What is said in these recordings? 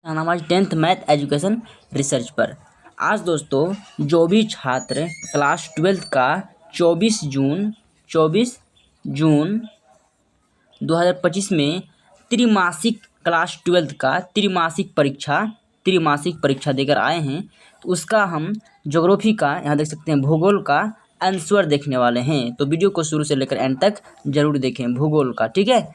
हमारे 10th math education research पर। आज दोस्तों जो भी छात्र क्लास 12th का 24 जून 2025 में त्रिमासिक क्लास 12th का त्रिमासिक परीक्षा देकर आए हैं, तो उसका हम ज्योग्राफी का यहाँ देख सकते हैं, भूगोल का आंसर देखने वाले हैं। तो वीडियो को शुरू से लेकर एंड तक जरूर देखें भूगोल का, ठीक है।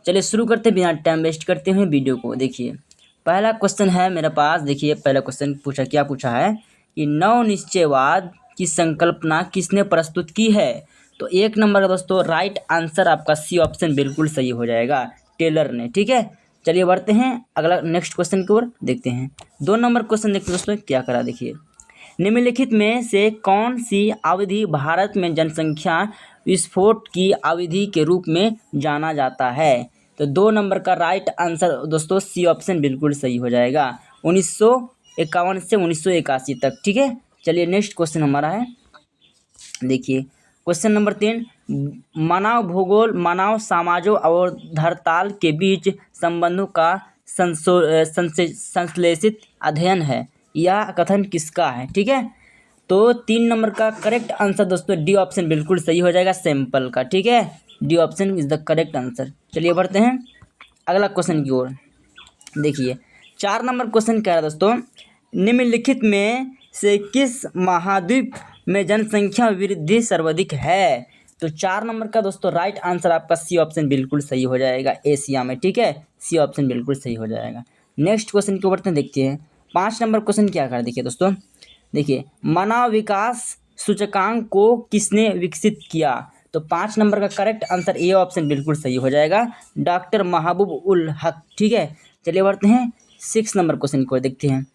चलिए शुरू करते हैं बिना टाइम वेस्ट करते हुए वीडियो को। देखिए पहला क्वेश्चन है मेरे पास। देखिए पहला क्वेश्चन क्या पूछा है कि नव निश्चयवाद की संकल्पना किसने प्रस्तुत की है। तो 1 नंबर का दोस्तों राइट आंसर आपका सी ऑप्शन बिल्कुल सही हो जाएगा, टेलर ने, ठीक है। चलिए बढ़ते हैं अगला नेक्स्ट क्वेश्चन की ओर, देखते हैं 2 नंबर क्वेश्चन। देखते हैं दोस्तों क्या करा। देखिए निम्नलिखित में से कौन सी अवधि भारत में जनसंख्या विस्फोट की अवधि के रूप में जाना जाता है। तो 2 नंबर का राइट आंसर दोस्तों सी ऑप्शन बिल्कुल सही हो जाएगा, 1951 से 1981 तक, ठीक है। चलिए नेक्स्ट क्वेश्चन हमारा है। देखिए क्वेश्चन नंबर 3, मानव भूगोल मानव समाजों और धरताल के बीच संबंधों का संश्लेषित अध्ययन है। यह कथन किसका है, ठीक है। तो 3 नंबर का करेक्ट आंसर दोस्तों डी ऑप्शन बिल्कुल सही हो जाएगा, सैंपल का, ठीक है। D option is the correct answer. चलिए बढ़ते हैं अगला क्वेश्चन की ओर। देखिए 4 नंबर क्वेश्चन क्या है दोस्तों, निम्नलिखित में से किस महाद्वीप में जनसंख्या वृद्धि सर्वाधिक है। तो 4 नंबर का दोस्तों राइट आंसर आपका सी ऑप्शन बिल्कुल सही हो जाएगा, एशिया में, ठीक है। सी ऑप्शन बिल्कुल सही हो जाएगा। नेक्स्ट क्वेश्चन के ऊपर देखते हैं 5 नंबर क्वेश्चन क्या कर। देखिए दोस्तों, देखिए मानव विकास सूचकांक को किसने विकसित किया। तो 5 नंबर का करेक्ट आंसर ए ऑप्शन बिल्कुल सही हो जाएगा, डॉक्टर महबूब उल हक, ठीक है। चलिए बढ़ते हैं 6 नंबर क्वेश्चन को देखते हैं।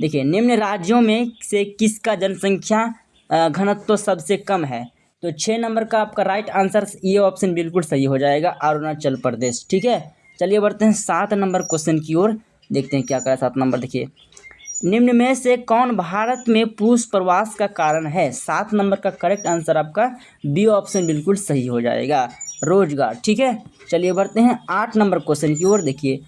देखिए निम्न राज्यों में से किसका जनसंख्या घनत्व सबसे कम है। तो 6 नंबर का आपका राइट आंसर ये ऑप्शन बिल्कुल सही हो जाएगा, अरुणाचल प्रदेश, ठीक है। चलिए बढ़ते हैं 7 नंबर क्वेश्चन की ओर, देखते हैं क्या करा 7 नंबर। देखिए निम्न में से कौन भारत में पुरुष प्रवास का कारण है। 7 नंबर का करेक्ट आंसर आपका बी ऑप्शन बिल्कुल सही हो जाएगा, रोजगार, ठीक है। चलिए बढ़ते हैं 8 नंबर क्वेश्चन की ओर। देखिए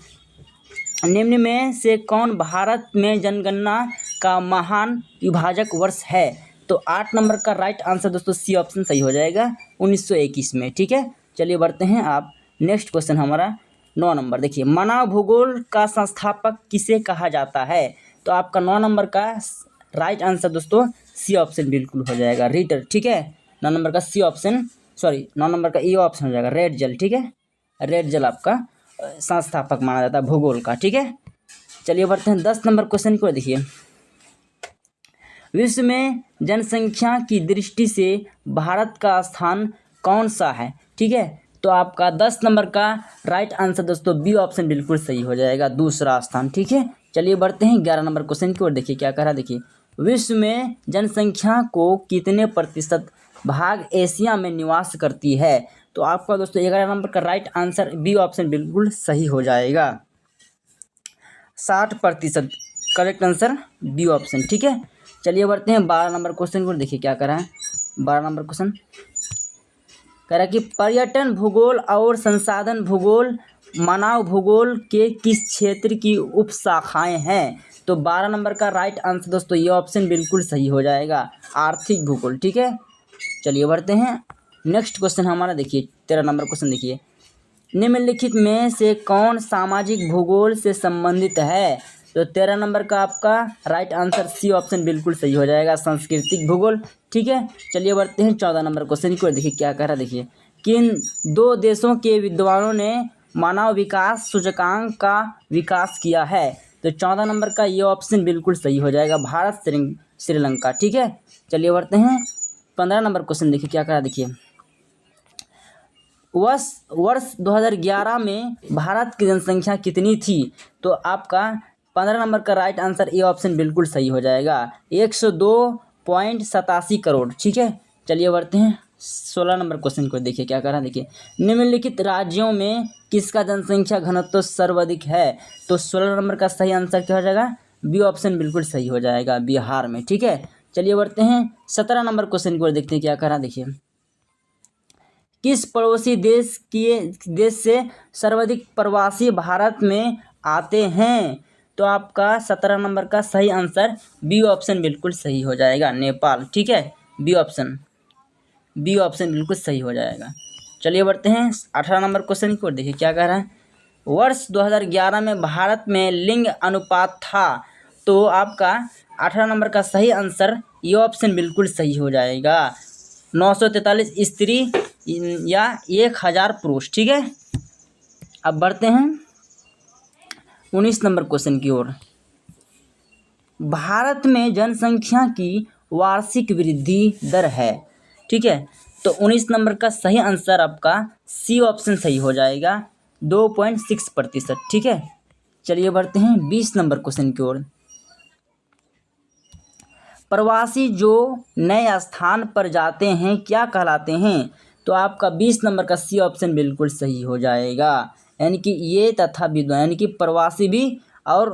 निम्न में से कौन भारत में जनगणना का महान विभाजक वर्ष है। तो 8 नंबर का राइट आंसर दोस्तों सी ऑप्शन सही हो जाएगा, 1921 में, ठीक है। चलिए बढ़ते हैं आप नेक्स्ट क्वेश्चन हमारा 9 नंबर। देखिए मानव भूगोल का संस्थापक किसे कहा जाता है। तो आपका 9 नंबर का राइट आंसर दोस्तों सी ऑप्शन बिल्कुल हो जाएगा, रीटर, ठीक है। 9 नंबर का सी ऑप्शन 9 नंबर का ए ऑप्शन हो जाएगा, रेड जल, ठीक है। रेड जल आपका संस्थापक माना जाता है भूगोल का, ठीक है। चलिए बढ़ते हैं 10 नंबर क्वेश्चन को। देखिए विश्व में जनसंख्या की दृष्टि से भारत का स्थान कौन सा है, ठीक है। तो आपका 10 नंबर का राइट आंसर दोस्तों बी ऑप्शन बिल्कुल सही हो जाएगा, दूसरा स्थान, ठीक है। चलिए बढ़ते हैं 11 नंबर क्वेश्चन की ओर। देखिए क्या कह रहा है। देखिए विश्व में जनसंख्या को कितने प्रतिशत भाग एशिया में निवास करती है। तो आपका दोस्तों 11 नंबर का राइट आंसर बी ऑप्शन बिल्कुल सही हो जाएगा, 60%, करेक्ट आंसर बी ऑप्शन, ठीक है। चलिए बढ़ते हैं 12 नंबर क्वेश्चन को। देखिए क्या करा है 12 नंबर क्वेश्चन कह रहा है कि पर्यटन भूगोल और संसाधन भूगोल मानव भूगोल के किस क्षेत्र की उपशाखाएं हैं। तो 12 नंबर का राइट आंसर दोस्तों ये ऑप्शन बिल्कुल सही हो जाएगा, आर्थिक भूगोल, ठीक है। चलिए बढ़ते हैं नेक्स्ट क्वेश्चन हमारा। देखिए 13 नंबर क्वेश्चन। देखिए निम्नलिखित में से कौन सामाजिक भूगोल से संबंधित है। तो 13 नंबर का आपका राइट आंसर सी ऑप्शन बिल्कुल सही हो जाएगा, सांस्कृतिक भूगोल, ठीक है। चलिए बढ़ते हैं 14 नंबर क्वेश्चन की ओर। देखिए क्या कह रहा है। देखिए किन 2 देशों के विद्वानों ने मानव विकास सूचकांक का विकास किया है। तो 14 नंबर का ये ऑप्शन बिल्कुल सही हो जाएगा, भारत श्रीलंका, ठीक है। चलिए बढ़ते हैं 15 नंबर क्वेश्चन। देखिए क्या कह रहा है। देखिए वर्ष 2011 में भारत की जनसंख्या कितनी थी। तो आपका 15 नंबर का राइट आंसर ए ऑप्शन बिल्कुल सही हो जाएगा, 102.87 करोड़, ठीक है। चलिए बढ़ते हैं 16 नंबर क्वेश्चन को। देखिए क्या कर रहा है। देखिए निम्नलिखित राज्यों में किसका जनसंख्या घनत्व सर्वाधिक है। तो 16 नंबर का सही आंसर क्या हो जाएगा, बी ऑप्शन बिल्कुल सही हो जाएगा, बिहार में, ठीक है। चलिए बढ़ते हैं 17 नंबर क्वेश्चन को देखते हैं क्या कर रहा है। देखिए किस पड़ोसी देश से सर्वाधिक प्रवासी भारत में आते हैं। तो आपका 17 नंबर का सही आंसर बी ऑप्शन बिल्कुल सही हो जाएगा, नेपाल। ठीक है, बी ऑप्शन बिल्कुल सही हो जाएगा। चलिए बढ़ते हैं 18 नंबर क्वेश्चन की ओर। देखिए क्या कह रहा है। वर्ष 2011 में भारत में लिंग अनुपात था, तो आपका 18 नंबर का सही आंसर ये ऑप्शन बिल्कुल सही हो जाएगा, 943 स्त्री या 1000 पुरुष। ठीक है, अब बढ़ते हैं 19 नंबर क्वेश्चन की ओर। भारत में जनसंख्या की वार्षिक वृद्धि दर है। ठीक है, तो 19 नंबर का सही आंसर आपका सी ऑप्शन सही हो जाएगा, 2.6%। ठीक है, चलिए बढ़ते हैं 20 नंबर क्वेश्चन की ओर। प्रवासी जो नए स्थान पर जाते हैं क्या कहलाते हैं? तो आपका 20 नंबर का सी ऑप्शन बिल्कुल सही हो जाएगा, यानी कि ये तथा विद्वान, यानी कि प्रवासी भी और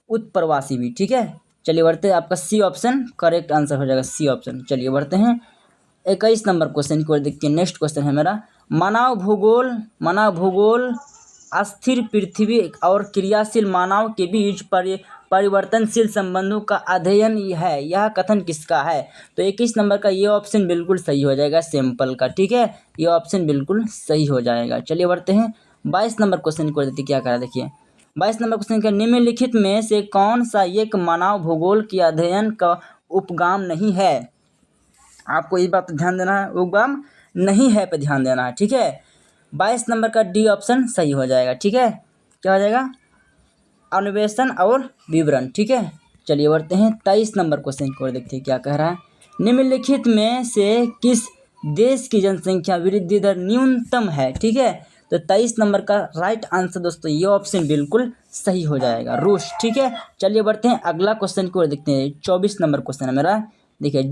उत्प्रवासी भी। ठीक है, चलिए बढ़ते हैं, आपका सी ऑप्शन करेक्ट आंसर हो जाएगा, सी ऑप्शन। चलिए बढ़ते हैं 21 नंबर क्वेश्चन की ओर देखते हैं। नेक्स्ट क्वेश्चन है मेरा, मानव भूगोल अस्थिर पृथ्वी और क्रियाशील मानव के बीच परिवर्तनशील संबंधों का अध्ययन है, यह कथन किसका है? तो 21 नंबर का ये ऑप्शन बिल्कुल सही हो जाएगा, सैंपल का। ठीक है, ये ऑप्शन बिल्कुल सही हो जाएगा। चलिए बढ़ते हैं 22 नंबर क्वेश्चन को देखिए क्या करा। देखिए 22 नंबर क्वेश्चन का, निम्नलिखित में से कौन सा एक मानव भूगोल के अध्ययन का उपगाम नहीं है? आपको ये बात ध्यान देना है, उपगाम नहीं है पे ध्यान देना है। ठीक है, 22 नंबर का डी ऑप्शन सही हो जाएगा। ठीक है, क्या हो जाएगा? अन्वेषण और विवरण। ठीक है, चलिए बढ़ते हैं 23 नंबर क्वेश्चन की ओर देखते हैं क्या कह रहा है। निम्नलिखित में से किस देश की जनसंख्या वृद्धि दर न्यूनतम है? ठीक है, तो 23 नंबर का राइट आंसर दोस्तों ये ऑप्शन बिल्कुल सही हो जाएगा, रूस। ठीक है, चलिए बढ़ते हैं अगला क्वेश्चन की ओर देखते हैं। 24 नंबर क्वेश्चन है मेरा। देखिए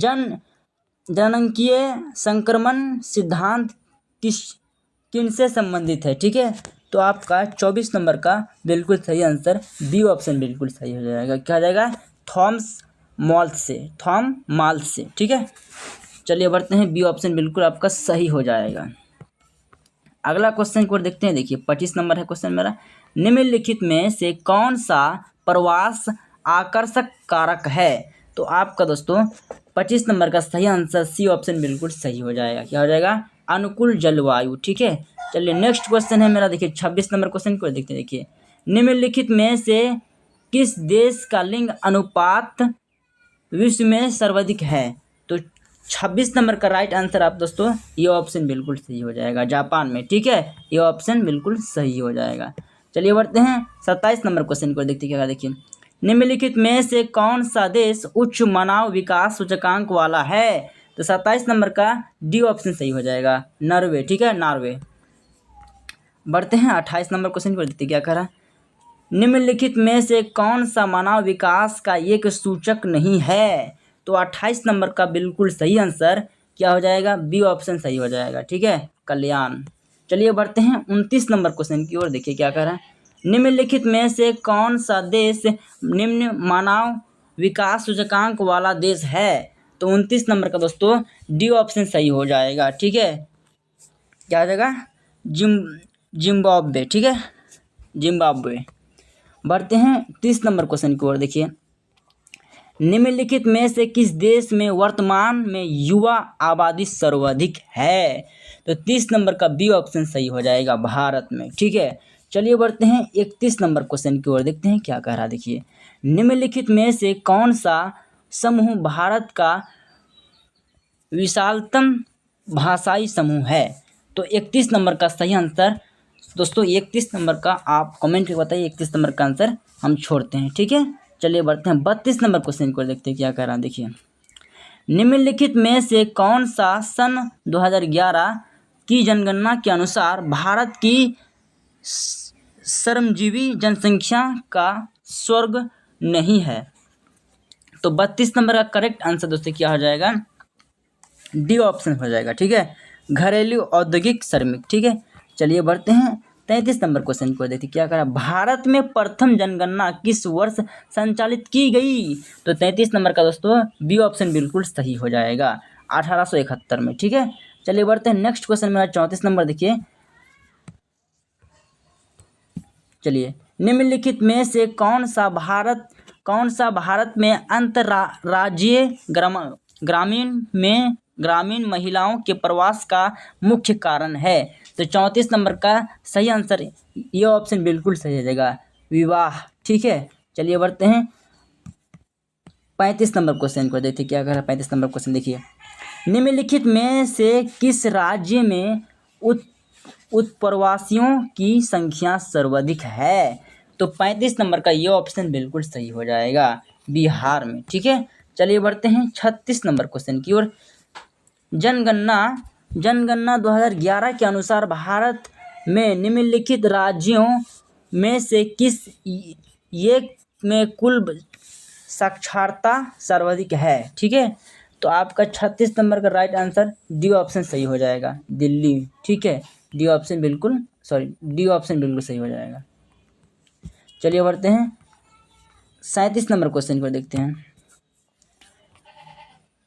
जननांगीय संक्रमण सिद्धांत किनसे संबंधित है? ठीक है, तो आपका 24 नंबर का बिल्कुल सही आंसर बी ऑप्शन बिल्कुल सही हो जाएगा, क्या हो जाएगा? थॉम माल्स से। ठीक है, चलिए बढ़ते हैं, बी ऑप्शन बिल्कुल आपका सही हो जाएगा। अगला क्वेश्चन को देखते हैं। देखिए 25 नंबर है क्वेश्चन मेरा, निम्नलिखित में से कौन सा प्रवास आकर्षक कारक है? तो आपका दोस्तों 25 नंबर का सही आंसर सी ऑप्शन बिल्कुल सही हो जाएगा, क्या हो जाएगा? अनुकूल जलवायु। ठीक है, चलिए नेक्स्ट क्वेश्चन है मेरा। देखिए 26 नंबर क्वेश्चन को देखते हैं। देखिए निम्नलिखित में से किस देश का लिंग अनुपात विश्व में सर्वाधिक है? तो 26 नंबर का राइट आंसर आप दोस्तों ये ऑप्शन बिल्कुल सही हो जाएगा, जापान में। ठीक है, ये ऑप्शन बिल्कुल सही हो जाएगा। चलिए बढ़ते हैं 27 नंबर क्वेश्चन को देखते क्या। देखिए निम्नलिखित में से कौन सा देश उच्च मानव विकास सूचकांक वाला है? तो 27 नंबर का डी ऑप्शन सही हो जाएगा, नॉर्वे। ठीक है, नॉर्वे। बढ़ते हैं 28 नंबर क्वेश्चन को देखते क्या कह रहा है। निम्नलिखित में से कौन सा मानव विकास का एक सूचक नहीं है? तो 28 नंबर का बिल्कुल सही आंसर क्या हो जाएगा? बी ऑप्शन सही हो जाएगा। ठीक है, कल्याण। चलिए बढ़ते हैं 29 नंबर क्वेश्चन की ओर। देखिए क्या कह रहा है। निम्नलिखित में से कौन सा देश निम्न मानव विकास सूचकांक वाला देश है? तो 29 नंबर का दोस्तों डी ऑप्शन सही हो जाएगा। ठीक है, क्या हो जाएगा? जिम्बाब्वे। ठीक है, जिम्बाब्वे। बढ़ते हैं 30 नंबर क्वेश्चन की ओर। देखिए निम्नलिखित में से किस देश में वर्तमान में युवा आबादी सर्वाधिक है? तो 30 नंबर का बी ऑप्शन सही हो जाएगा, भारत में। ठीक है, चलिए बढ़ते हैं 31 नंबर क्वेश्चन की ओर। देखते हैं क्या कह रहा है। देखिए निम्नलिखित में से कौन सा समूह भारत का विशालतम भाषाई समूह है? तो 31 नंबर का सही आंसर दोस्तों 31 नंबर का आप कमेंट करके बताइए, 31 नंबर का आंसर हम छोड़ते हैं। ठीक है, चलिए बढ़ते हैं 32 नंबर क्वेश्चन को देखते हैं क्या कह रहा है। देखिए निम्नलिखित में से कौन सा सन 2011 की जनगणना के अनुसार भारत की श्रमजीवी जनसंख्या का स्वर्ग नहीं है? तो 32 नंबर का करेक्ट आंसर दोस्तों क्या हो जाएगा? डी ऑप्शन हो जाएगा। ठीक है, घरेलू औद्योगिक श्रमिक। ठीक है, चलिए बढ़ते हैं 33 नंबर क्वेश्चन को देखते क्या करा। भारत में प्रथम जनगणना किस वर्ष संचालित की गई? तो 33 नंबर का दोस्तों बी ऑप्शन बिल्कुल सही हो जाएगा, 1871 में। ठीक है, चलिए बढ़ते हैं नेक्स्ट क्वेश्चन मेरा 34 नंबर। देखिए चलिए निम्नलिखित में से कौन सा भारत में अंतर्राज्यीय ग्रामीण महिलाओं के प्रवास का मुख्य कारण है? तो 34 नंबर का सही आंसर ये ऑप्शन बिल्कुल सही हो जाएगा, विवाह। ठीक है, चलिए बढ़ते हैं 35 नंबर क्वेश्चन को। देखते क्या कर रहा है 35 नंबर क्वेश्चन। देखिए, निम्नलिखित में से किस राज्य में उत्प्रवासियों की संख्या सर्वाधिक है? तो 35 नंबर का ये ऑप्शन बिल्कुल सही हो जाएगा, बिहार में। ठीक है, चलिए बढ़ते हैं 36 नंबर क्वेश्चन की ओर। जनगणना 2011 के अनुसार भारत में निम्नलिखित राज्यों में से किस एक में कुल साक्षरता सर्वाधिक है? ठीक है, तो आपका 36 नंबर का राइट आंसर डी ऑप्शन सही हो जाएगा, दिल्ली। ठीक है, डी ऑप्शन बिल्कुल सही हो जाएगा। चलिए बढ़ते हैं 37 नंबर क्वेश्चन पर देखते हैं।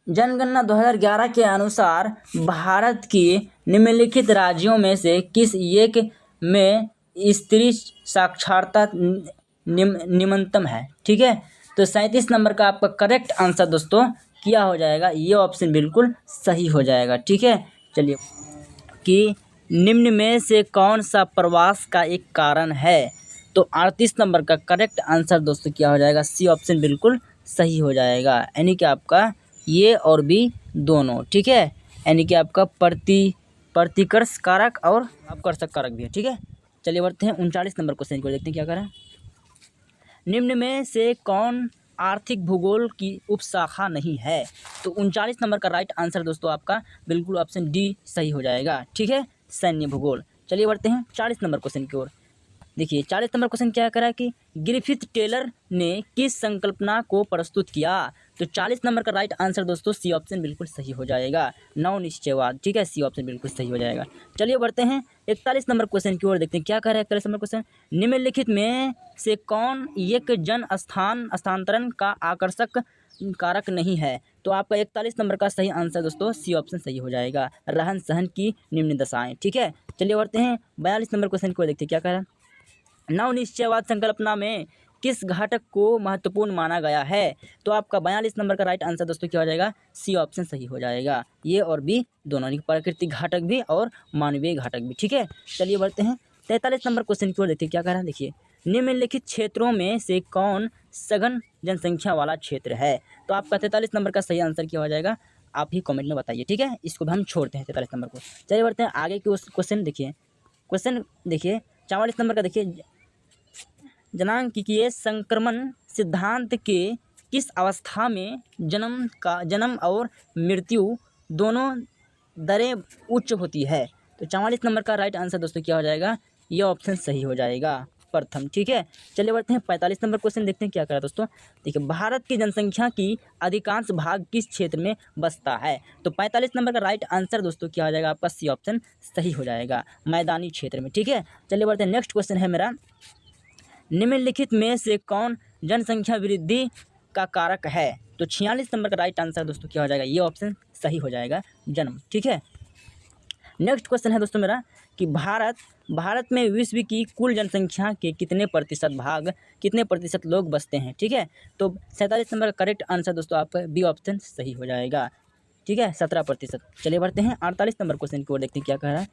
जनगणना 2011 के अनुसार भारत की निम्नलिखित राज्यों में से किस एक में स्त्री साक्षरता निम्नतम है? ठीक है, तो 37 नंबर का आपका करेक्ट आंसर दोस्तों क्या हो जाएगा? ये ऑप्शन बिल्कुल सही हो जाएगा। ठीक है, चलिए कि निम्न में से कौन सा प्रवास का एक कारण है? तो 38 नंबर का करेक्ट आंसर दोस्तों क्या हो जाएगा? सी ऑप्शन बिल्कुल सही हो जाएगा, यानी कि आपका ये और बी दोनों। ठीक है, यानी कि आपका प्रतिकर्ष कारक और अपकर्षक कारक भी है। ठीक है, चलिए बढ़ते हैं 39 नंबर क्वेश्चन को देखते हैं क्या करें। निम्न में से कौन आर्थिक भूगोल की उपशाखा नहीं है? तो 39 नंबर का राइट आंसर दोस्तों आपका बिल्कुल ऑप्शन डी सही हो जाएगा। ठीक है, सैन्य भूगोल। चलिए बढ़ते हैं 40 नंबर क्वेश्चन की ओर। देखिए 40 नंबर क्वेश्चन क्या करा कि ग्रिफिथ टेलर ने किस संकल्पना को प्रस्तुत किया? तो 40 नंबर का राइट आंसर दोस्तों सी ऑप्शन बिल्कुल सही हो जाएगा, नवनिश्चयवाद। ठीक है, सी ऑप्शन बिल्कुल सही हो जाएगा। चलिए बढ़ते हैं 41 नंबर क्वेश्चन की ओर, देखते हैं क्या कह रहा है 41 नंबर क्वेश्चन। निम्नलिखित में से कौन एक जन स्थानांतरण का आकर्षक कारक नहीं है? तो आपका 41 नंबर का सही आंसर दोस्तों सी ऑप्शन सही हो जाएगा, रहन सहन की निम्न दशाएं। ठीक है, चलिए बढ़ते हैं 42 नंबर क्वेश्चन को देखते हैं क्या कह रहा है। नवनिश्चयवाद संकल्पना में किस घटक को महत्वपूर्ण माना गया है? तो आपका 42 नंबर का राइट आंसर दोस्तों क्या हो जाएगा? सी ऑप्शन सही हो जाएगा, ये और बी दोनों, प्राकृतिक घटक भी और मानवीय घटक भी। ठीक है, चलिए बढ़ते हैं 43 नंबर क्वेश्चन की ओर, देखिए क्या कह रहा है। देखिए, निम्नलिखित क्षेत्रों में से कौन सघन जनसंख्या वाला क्षेत्र है? तो आपका 43 नंबर का सही आंसर क्या हो जाएगा? आप ही कॉमेंट में बताइए। ठीक है, इसको भी हम छोड़ते हैं 43 नंबर को। चलिए बढ़ते हैं आगे के उस क्वेश्चन। देखिए 44 नंबर का। देखिए, जनांकीय संक्रमण सिद्धांत के किस अवस्था में जन्म और मृत्यु दोनों दरें उच्च होती है? तो 44 नंबर का राइट आंसर दोस्तों क्या हो जाएगा? ये ऑप्शन सही हो जाएगा, प्रथम। ठीक है, चलिए बढ़ते हैं 45 नंबर क्वेश्चन, देखते हैं क्या करा दोस्तों। देखिए, भारत की जनसंख्या की अधिकांश भाग किस क्षेत्र में बसता है? तो 45 नंबर का राइट आंसर दोस्तों क्या हो जाएगा? आपका सी ऑप्शन सही हो जाएगा, मैदानी क्षेत्र में। ठीक है, चलिए बढ़ते हैं नेक्स्ट क्वेश्चन है मेरा। निम्नलिखित में से कौन जनसंख्या वृद्धि का कारक है? तो 46 नंबर का राइट आंसर दोस्तों क्या हो जाएगा? ये ऑप्शन सही हो जाएगा, जन्म। ठीक है, नेक्स्ट क्वेश्चन है दोस्तों मेरा कि भारत में विश्व की कुल जनसंख्या के कितने प्रतिशत लोग बसते हैं? ठीक है, तो 47 नंबर का करेक्ट आंसर दोस्तों आपका बी ऑप्शन सही हो जाएगा। ठीक है, 17%। चलिए बढ़ते हैं 48 नंबर क्वेश्चन की ओर, देखते हैं क्या कह रहा है।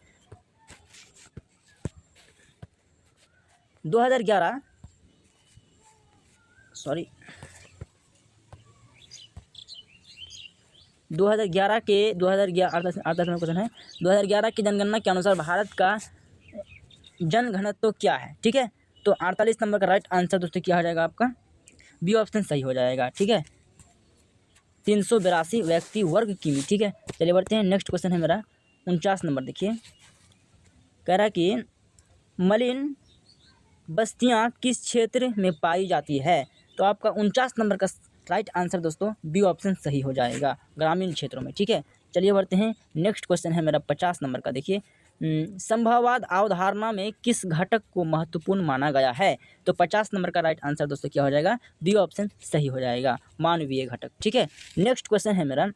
2011 के 2011 क्वेश्चन है। 2011 की जनगणना के अनुसार भारत का जनघनत्व क्या है? ठीक है, तो 48 नंबर का राइट आंसर दोस्तों क्या हो जाएगा? आपका बी ऑप्शन सही हो जाएगा। ठीक है, 382 व्यक्ति वर्ग किमी। ठीक है, चलिए बढ़ते हैं नेक्स्ट क्वेश्चन है मेरा 49 नंबर। देखिए, कह रहा है कि मलिन बस्तियां किस क्षेत्र में पाई जाती है? तो आपका 49 नंबर का राइट आंसर दोस्तों बी ऑप्शन सही हो जाएगा, ग्रामीण क्षेत्रों में। ठीक है, चलिए बढ़ते हैं नेक्स्ट क्वेश्चन है मेरा 50 नंबर का। देखिए, संभववाद अवधारणा में किस घटक को महत्वपूर्ण माना गया है? तो 50 नंबर का राइट आंसर दोस्तों क्या हो जाएगा? बी ऑप्शन सही हो जाएगा, मानवीय घटक। ठीक है, नेक्स्ट क्वेश्चन है मेरा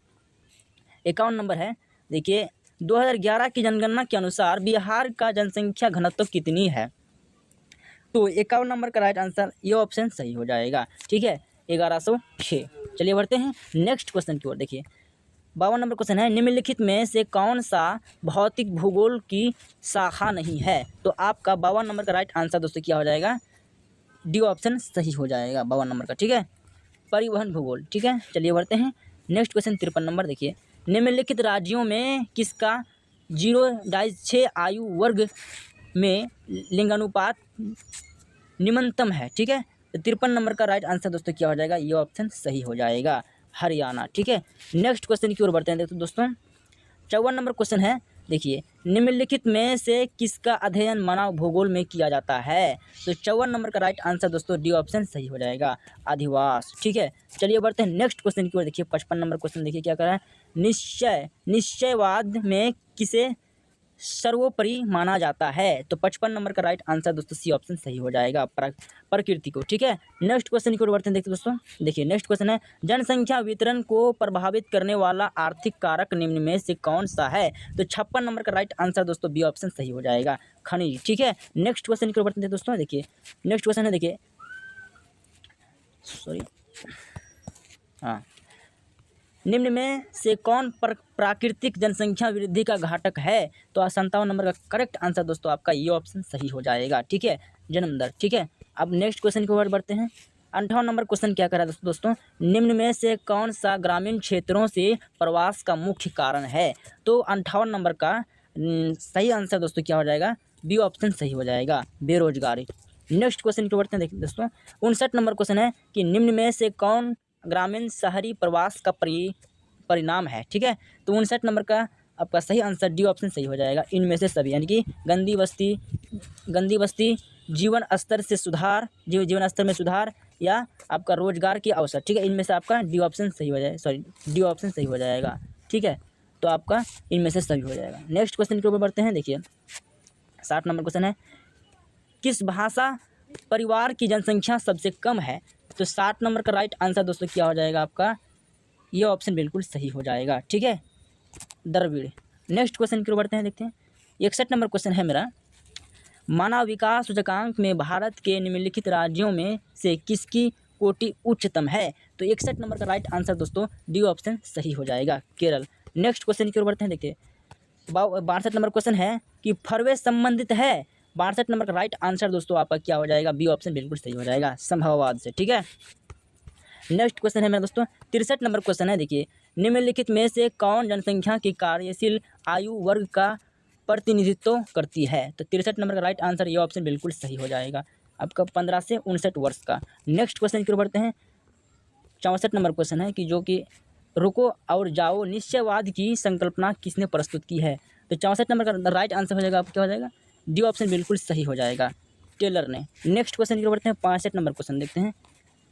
51 नंबर है। देखिए, 2011 की जनगणना के अनुसार बिहार का जनसंख्या घनत्व कितनी है? तो 51 नंबर का राइट आंसर ये ऑप्शन सही हो जाएगा। ठीक है, 1106। चलिए बढ़ते हैं नेक्स्ट क्वेश्चन की ओर। देखिए 52 नंबर क्वेश्चन है, निम्नलिखित में से कौन सा भौतिक भूगोल की शाखा नहीं है? तो आपका 52 नंबर का राइट आंसर दोस्तों क्या हो जाएगा? डी ऑप्शन सही हो जाएगा 52 नंबर का। ठीक है, परिवहन भूगोल। ठीक है, चलिए बढ़ते हैं नेक्स्ट क्वेश्चन 53 नंबर। देखिए निम्नलिखित राज्यों में किसका 0.6 आयु वर्ग में लिंगानुपात निम्नतम है? ठीक है, तो 53 नंबर का राइट आंसर दोस्तों क्या हो जाएगा? ये ऑप्शन सही हो जाएगा, हरियाणा। ठीक है, नेक्स्ट क्वेश्चन की ओर बढ़ते हैं। देखो दोस्तों 54 नंबर क्वेश्चन है, देखिए निम्नलिखित में से किसका अध्ययन मानव भूगोल में किया जाता है? तो 54 नंबर का राइट आंसर दोस्तों डी ऑप्शन सही हो जाएगा, अधिवास। ठीक है, चलिए बढ़ते हैं नेक्स्ट क्वेश्चन की ओर। देखिए 55 नंबर क्वेश्चन देखिए क्या कर रहा है, निश्चयवाद में किसे सर्वोपरि माना जाता है? तो 55 नंबर का राइट आंसर दोस्तों सी ऑप्शन सही हो जाएगा, प्रकृति को। ठीक है, नेक्स्ट क्वेश्चन की ओर बढ़ते हैं। देखते दोस्तों, देखिए नेक्स्ट क्वेश्चन है, जनसंख्या वितरण को प्रभावित करने वाला आर्थिक कारक निम्न में से कौन सा है? तो 56 नंबर का राइट आंसर दोस्तों बी ऑप्शन सही हो जाएगा, खनिज। ठीक है, नेक्स्ट क्वेश्चन की ओर बढ़ते हैं दोस्तों। देखिए नेक्स्ट क्वेश्चन है, देखिए निम्न में से कौन प्राकृतिक जनसंख्या वृद्धि का घटक है? तो 57 नंबर का करेक्ट आंसर दोस्तों आपका ये ऑप्शन सही हो जाएगा। ठीक है, जन्म दर। ठीक है, अब नेक्स्ट क्वेश्चन की ओर बढ़ते हैं। 58 नंबर क्वेश्चन क्या कर रहा है दोस्तों, निम्न में से कौन सा ग्रामीण क्षेत्रों से प्रवास का मुख्य कारण है? तो 58 नंबर का सही आंसर दोस्तों क्या हो जाएगा? बी ऑप्शन सही हो जाएगा, बेरोजगारी। नेक्स्ट क्वेश्चन की ओर बढ़ते हैं। देखिए दोस्तों 59 नंबर क्वेश्चन है कि निम्न में से कौन ग्रामीण शहरी प्रवास का परिणाम है? ठीक है, तो 59 नंबर का आपका सही आंसर डी ऑप्शन सही हो जाएगा, इनमें से सभी, यानी कि गंदी बस्ती, जीवन स्तर से सुधार, जीवन स्तर में सुधार, या आपका रोजगार के अवसर। ठीक है, इनमें से आपका डी ऑप्शन सही हो जाएगा, डी ऑप्शन सही हो जाएगा। ठीक है, तो आपका इनमें से सभी हो जाएगा। नेक्स्ट क्वेश्चन के ऊपर बढ़ते हैं। देखिए 60 नंबर क्वेश्चन है, किस भाषा परिवार की जनसंख्या सबसे कम है? तो 60 नंबर का राइट आंसर दोस्तों क्या हो जाएगा आपका? ये ऑप्शन बिल्कुल सही हो जाएगा। ठीक है, द्रविड़। नेक्स्ट क्वेश्चन की ओर बढ़ते हैं, देखते हैं 61 नंबर क्वेश्चन है मेरा, मानव विकास सूचकांक में भारत के निम्नलिखित राज्यों में से किसकी कोटि उच्चतम है? तो 61 नंबर का राइट आंसर दोस्तों डी ऑप्शन सही हो जाएगा, केरल। नेक्स्ट क्वेश्चन की ओर बढ़ते हैं। देखिए 62 नंबर क्वेश्चन है कि फरवे संबंधित है? 62 नंबर का राइट आंसर दोस्तों आपका क्या हो जाएगा? बी ऑप्शन बिल्कुल सही हो जाएगा, संभववाद से। ठीक है, नेक्स्ट क्वेश्चन है मेरा दोस्तों 63 नंबर क्वेश्चन है, देखिए निम्नलिखित में से कौन जनसंख्या की कार्यशील आयु वर्ग का प्रतिनिधित्व करती है? तो 63 नंबर का राइट आंसर ये ऑप्शन बिल्कुल सही हो जाएगा, आपका 15 से 59 वर्ष का। नेक्स्ट क्वेश्चन की ओर बढ़ते हैं। 64 नंबर क्वेश्चन है कि जो कि रुको और जाओ निश्चयवाद की संकल्पना किसने प्रस्तुत की है? तो 64 नंबर का राइट आंसर हो जाएगा, आपका क्या हो जाएगा? डी ऑप्शन बिल्कुल सही हो जाएगा, टेलर ने। नेक्स्ट क्वेश्चन की ओर बढ़ते हैं। 65 नंबर क्वेश्चन देखते हैं,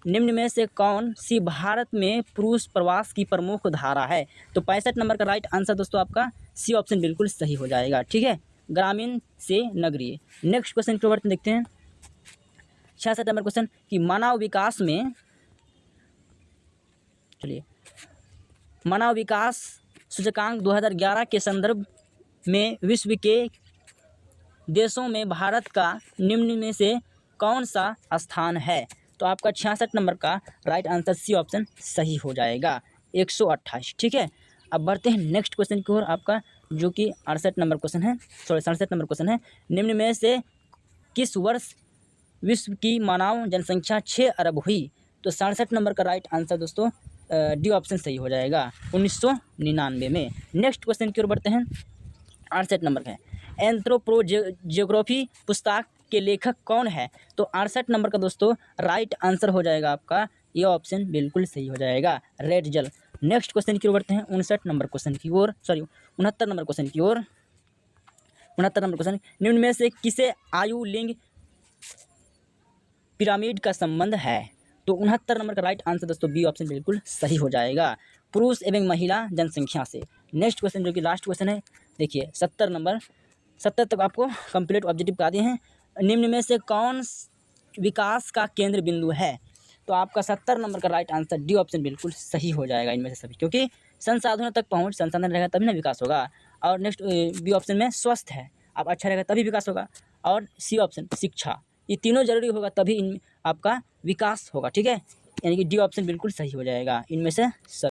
निम्न में से कौन सी भारत में पुरुष प्रवास की प्रमुख धारा है? तो 65 नंबर का राइट आंसर दोस्तों आपका सी ऑप्शन बिल्कुल सही हो जाएगा। ठीक है, ग्रामीण से नगरीय। नेक्स्ट क्वेश्चन की ओर देखते हैं 66 नंबर क्वेश्चन कि मानव विकास में, चलिए मानव विकास सूचकांक 2011 के संदर्भ में विश्व के देशों में भारत का निम्न में से कौन सा स्थान है? तो आपका 66 नंबर का राइट आंसर सी ऑप्शन सही हो जाएगा, 128। ठीक है, अब बढ़ते हैं नेक्स्ट क्वेश्चन की ओर, आपका जो कि 68 नंबर क्वेश्चन है, 67 नंबर क्वेश्चन है, निम्न में से किस वर्ष विश्व की मानव जनसंख्या 6 अरब हुई? तो 67 नंबर का राइट आंसर दोस्तों डी ऑप्शन सही हो जाएगा, 1999 में। नेक्स्ट क्वेश्चन की ओर बढ़ते हैं। 68 नंबर का है, एंथ्रोपोजियोग्राफी पुस्तक के लेखक कौन है? तो 68 नंबर का दोस्तों राइट आंसर हो जाएगा आपका, ये ऑप्शन बिल्कुल सही हो जाएगा, रेडजल। नेक्स्ट क्वेश्चन की ओर बढ़ते हैं। 69 नंबर क्वेश्चन की ओर, 69 नंबर क्वेश्चन की ओर। 69 नंबर क्वेश्चन, निम्न में से किसे आयु लिंग पिरामिड का संबंध है? तो 69 नंबर का राइट आंसर दोस्तों बी ऑप्शन बिल्कुल सही हो जाएगा, पुरुष एवं महिला जनसंख्या से। नेक्स्ट क्वेश्चन जो कि लास्ट क्वेश्चन है, देखिए 70 तक आपको कंप्लीट ऑब्जेक्टिव करा दिए हैं। निम्न में से कौन विकास का केंद्र बिंदु है? तो आपका 70 नंबर का राइट आंसर डी ऑप्शन बिल्कुल सही हो जाएगा, इनमें से सभी, क्योंकि संसाधनों तक पहुंच, संसाधन रहेगा तभी ना विकास होगा। और नेक्स्ट बी ऑप्शन में स्वस्थ है, आप अच्छा रहेगा तभी विकास होगा। और सी ऑप्शन शिक्षा, ये तीनों जरूरी होगा तभी इन आपका विकास होगा, ठीक है। यानी कि डी ऑप्शन बिल्कुल सही हो जाएगा इनमें से सब।